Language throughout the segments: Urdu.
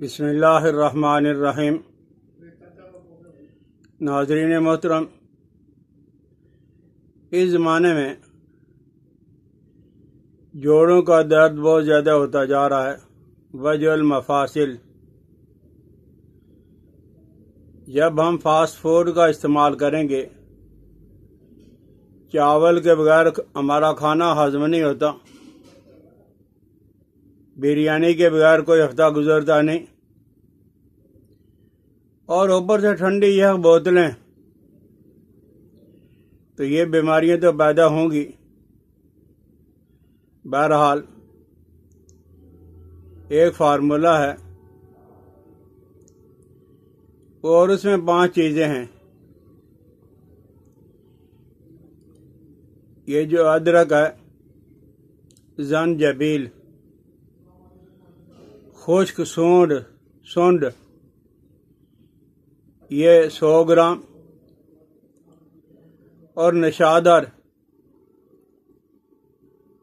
بسم اللہ الرحمن الرحیم۔ ناظرین محترم، اس زمانے میں جوڑوں کا درد بہت زیادہ ہوتا جا رہا ہے۔ وجع المفاصل۔ جب ہم فاسٹ فوڈ کا استعمال کریں گے، چاول کے بغیر ہمارا کھانا ہضم نہیں ہوتا، بریانی کے بغیر کوئی ہفتہ گزرتا نہیں، اور اوپر سے ٹھنڈی یہ بوتلیں، تو یہ بیماریاں تو پیدا ہوں گی۔ بہرحال ایک فارمولہ ہے اور اس میں 5 چیزیں ہیں۔ یہ جو ادرک ہے، زنجبیل، خشک سونڈ یہ 100 گرام، اور نشادر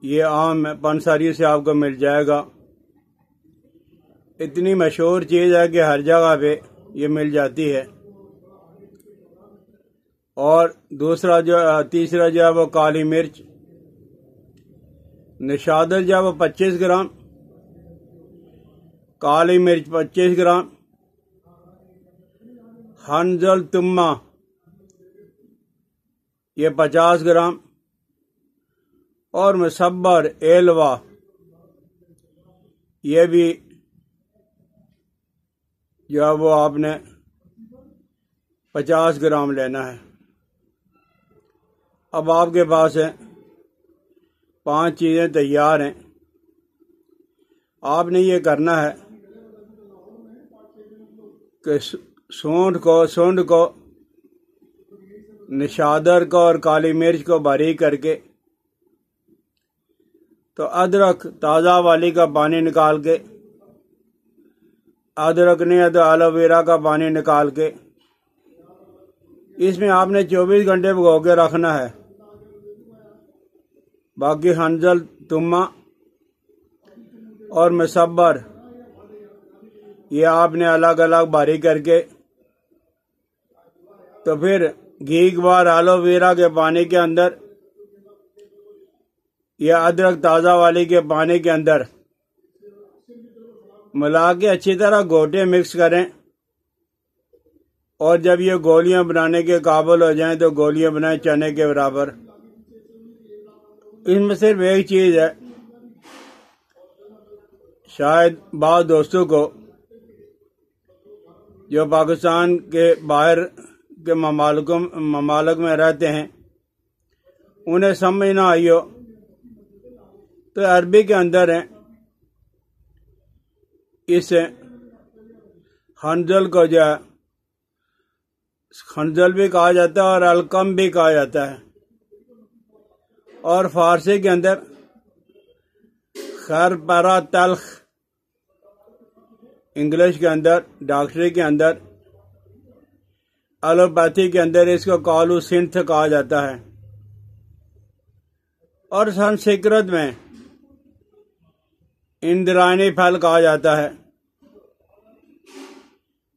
یہ عام پنساری سے آپ کو مل جائے گا۔ اتنی مشہور چیز ہے کہ ہر جگہ پہ یہ مل جاتی ہے۔ اور تیسرا جو ہے وہ کالی مرچ، نشادر جو ہے وہ 25 گرام، کالی مرچ 25 گرام، ہنزل تمہ یہ 50 گرام، اور مصبر ایلوا یہ بھی جو ہے وہ آپ نے 50 گرام لینا ہے۔ اب آپ کے پاس ہے 5 چیزیں تیار ہیں۔ آپ نے یہ کرنا ہے کہ سونڈ کو، نشادر کو اور کالی مرچ کو باریک کر کے، تو ادرک تازہ والی کا پانی نکال کے، ادرک نہیں ہے تو ایلو ویرا کا پانی نکال کے، اس میں آپ نے 24 گھنٹے بھگو کے رکھنا ہے۔ باقی ہنزل تمہ اور مصبر یہ آپ نے الگ الگ باریک کر کے، تو پھر گھیگ بار ایلو ویرا کے پانی کے اندر یا ادرک تازہ والی کے پانی کے اندر ملا کے اچھی طرح گھوٹے مکس کریں، اور جب یہ گولیاں بنانے کے قابل ہو جائیں تو گولیاں بنائیں چنے کے برابر۔ اس میں صرف ایک چیز ہے، شاید بعض دوستوں کو جو پاکستان کے باہر کے ممالک میں رہتے ہیں انہیں سمجھ نہ آئی ہو، تو عربی کے اندر ہے، اس ہنزل کو جو ہے ہنزل بھی کہا جاتا ہے اور الکم بھی کہا جاتا ہے، اور فارسی کے اندر خرپرا تلخ، انگلش کے اندر، ڈاکٹری کے اندر، ایلوپیتھی کے اندر اس کو کالو سنتھ کہا جاتا ہے، اور سنسکرت میں اندرائنی پھل کہا جاتا ہے،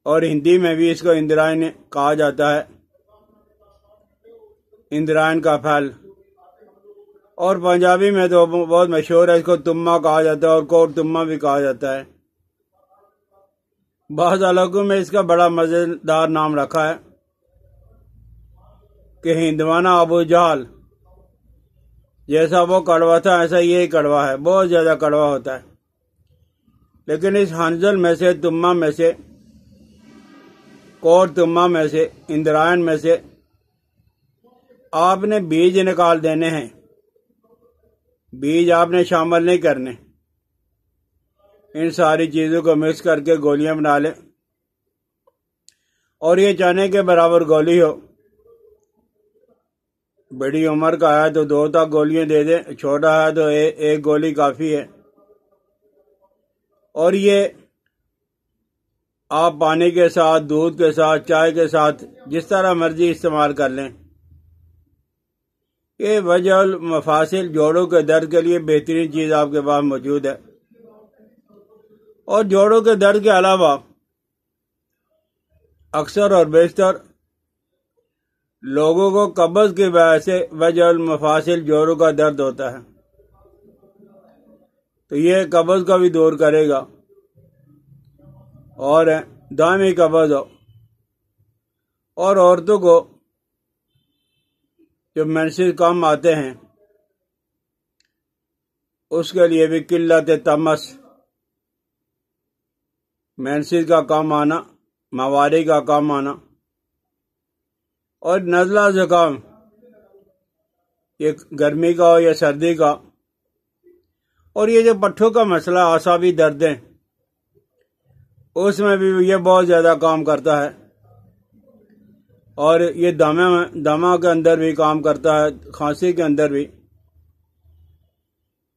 اور ہندی میں بھی اس کو اندرائن کہا جاتا ہے، اندرائن کا پھل، اور پنجابی میں تو بہت مشہور ہے، اس کو تمہ کہا جاتا ہے اور کوٹ تمہ بھی کہا جاتا ہے۔ بعض علاقوں میں اس کا بڑا مزیدار نام رکھا ہے کہ ہندوانہ ابو جہل، جیسا وہ کڑوا تھا ایسا یہ کڑوا ہے، بہت زیادہ کڑوا ہوتا ہے۔ لیکن اس ہنزل میں سے، تمہ میں سے، کوٹ تمہ میں سے، اندرائن میں سے آپ نے بیج نکال دینے ہیں، بیج آپ نے شامل نہیں کرنے۔ ان ساری چیزوں کو مکس کر کے گولیاں بنا لیں، اور یہ چنے کے برابر گولی ہو۔ بڑی عمر کا ہے تو 2 تک گولیاں دے دیں، چھوٹا ہے تو ایک گولی کافی ہے۔ اور یہ آپ پانی کے ساتھ، دودھ کے ساتھ، چائے کے ساتھ جس طرح مرضی استعمال کر لیں۔ یہ وجع المفاصل، جوڑوں کے درد کے لیے بہترین چیز آپ کے پاس موجود ہے۔ اور جوڑوں کے درد کے علاوہ اکثر اور بیشتر لوگوں کو قبض کی وجہ سے وجع المفاصل جوڑوں کا درد ہوتا ہے، تو یہ قبض کا بھی دور کرے گا، اور دائمی قبض ہو، اور عورتوں کو جب مینسز کم آتے ہیں اس کے لیے بھی قلت تمس، مینسز کا کم آنا، ماواری کا کم آنا، اور نزلہ زکام، یہ گرمی کا ہو یا سردی کا، اور یہ جو پٹھوں کا مسئلہ اعصابی دردیں، اس میں بھی یہ بہت زیادہ کام کرتا ہے، اور یہ دمہ کے اندر بھی کام کرتا ہے، کھانسی کے اندر بھی۔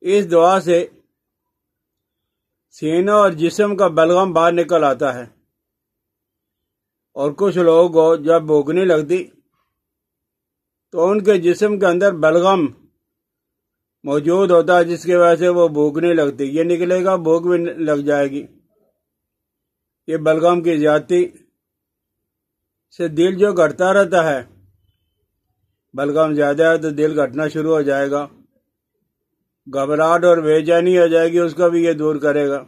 اس دعا سے سینہ اور جسم کا بلغم باہر نکل آتا ہے، اور کچھ لوگوں کو جب بھوک نہیں لگتی تو ان کے جسم کے اندر بلغم موجود ہوتا ہے، جس کی وجہ سے وہ بھوک نہیں لگتی، یہ نکلے گا بھوک بھی لگ جائے گی۔ یہ بلغم کی زیادتی سے دل جو گھٹتا رہتا ہے، بلغم زیادہ ہے تو دل گھٹنا شروع ہو جائے گا، گھبراہٹ اور بے چینی ہو جائے گی، اس کا بھی یہ دور کرے گا،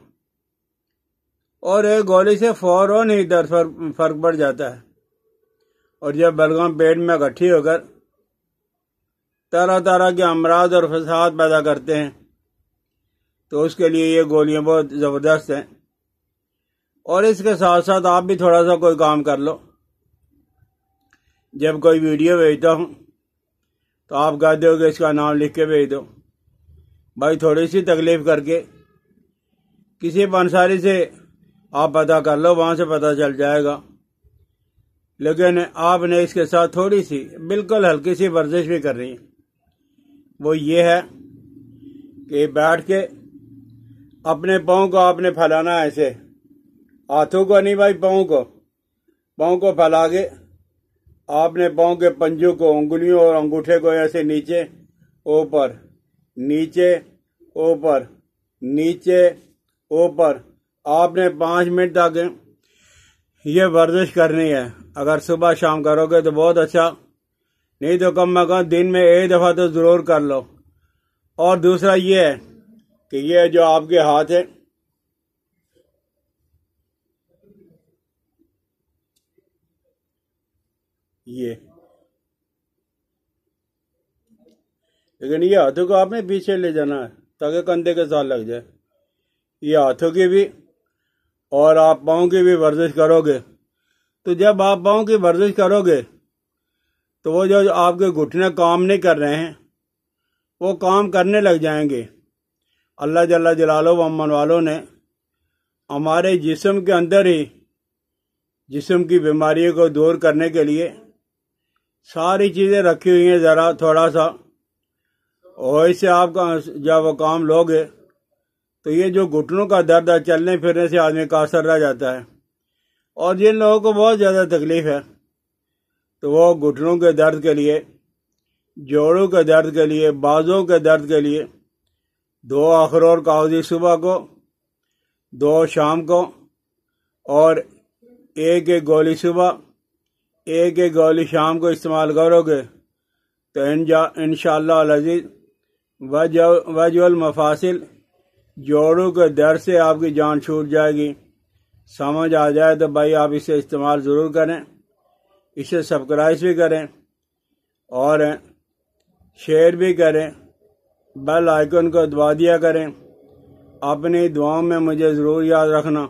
اور ایک گولی سے فوراً ہی درد فرق پڑ جاتا ہے۔ اور جب بلغم پیٹ میں اکٹھی ہو کر طرح طرح کے امراض اور فساد پیدا کرتے ہیں تو اس کے لیے یہ گولیاں بہت زبردست ہیں۔ اور اس کے ساتھ ساتھ آپ بھی تھوڑا سا کوئی کام کر لو، جب کوئی ویڈیو بھیجتا ہوں تو آپ کہتے ہو کہ اس کا نام لکھ کے بھیج دو، بھائی تھوڑی سی تکلیف کر کے کسی پنساری سے آپ پتہ کر لو، وہاں سے پتہ چل جائے گا، لیکن آپ نے اس کے ساتھ تھوڑی سی بالکل ہلکی سی ورزش بھی کرنی ہے۔ وہ یہ ہے کہ بیٹھ کے اپنے پاؤں کو آپ نے پھیلانا ہے، ایسے ہاتھوں کو نہیں بھائی، پاؤں کو پھیلا کے آپ نے پاؤں کے پنجوں کو، انگلیوں اور انگوٹھے کو ایسے نیچے اوپر نیچے اوپر نیچے اوپر آپ نے 5 منٹ تک یہ ورزش کرنی ہے۔ اگر صبح شام کرو گے تو بہت اچھا، نہیں تو کم از کم دن میں ایک دفعہ تو ضرور کر لو۔ اور دوسرا یہ ہے کہ یہ جو آپ کے ہاتھ ہے، یہ لیکن یہ ہاتھوں کو آپ نے پیچھے لے جانا ہے تاکہ کندھے کے ساتھ لگ جائے، یہ ہاتھوں کی بھی اور آپ پاؤں کی بھی ورزش کرو گے۔ تو جب آپ پاؤں کی ورزش کرو گے تو وہ جو آپ کے گھٹنے کام نہیں کر رہے ہیں وہ کام کرنے لگ جائیں گے۔ اللہ جل جلالہ و امن والوں نے ہمارے جسم کے اندر ہی جسم کی بیماریوں کو دور کرنے کے لیے ساری چیزیں رکھی ہوئی ہیں، ذرا تھوڑا سا، اور اس سے آپ کا جب وہ کام لوگے تو یہ جو گھٹنوں کا درد ہے، چلنے پھرنے سے آدمی قاصر رہ جاتا ہے، اور جن لوگوں کو بہت زیادہ تکلیف ہے تو وہ گھٹنوں کے درد کے لیے، جوڑوں کے درد کے لیے، بازوں کے درد کے لیے 2 اخروٹ کاغذی صبح کو، 2 شام کو، اور ایک گولی صبح، ایک گولی شام کو استعمال کرو گے تو انشاءاللہ العزیز وجع المفاصل، جوڑوں کے درد سے آپ کی جان چھوٹ جائے گی۔ سمجھ آ جائے تو بھائی آپ اسے استعمال ضرور کریں، اسے سبسکرائب بھی کریں اور شیئر بھی کریں، بیل آئیکن کو دبا دیا کریں۔ اپنی دعاؤں میں مجھے ضرور یاد رکھنا۔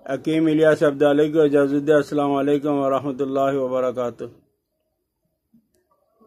حکیم الیاس عبداللہ کو اجازت دے۔ السلام علیکم ورحمۃ اللہ وبرکاتہ۔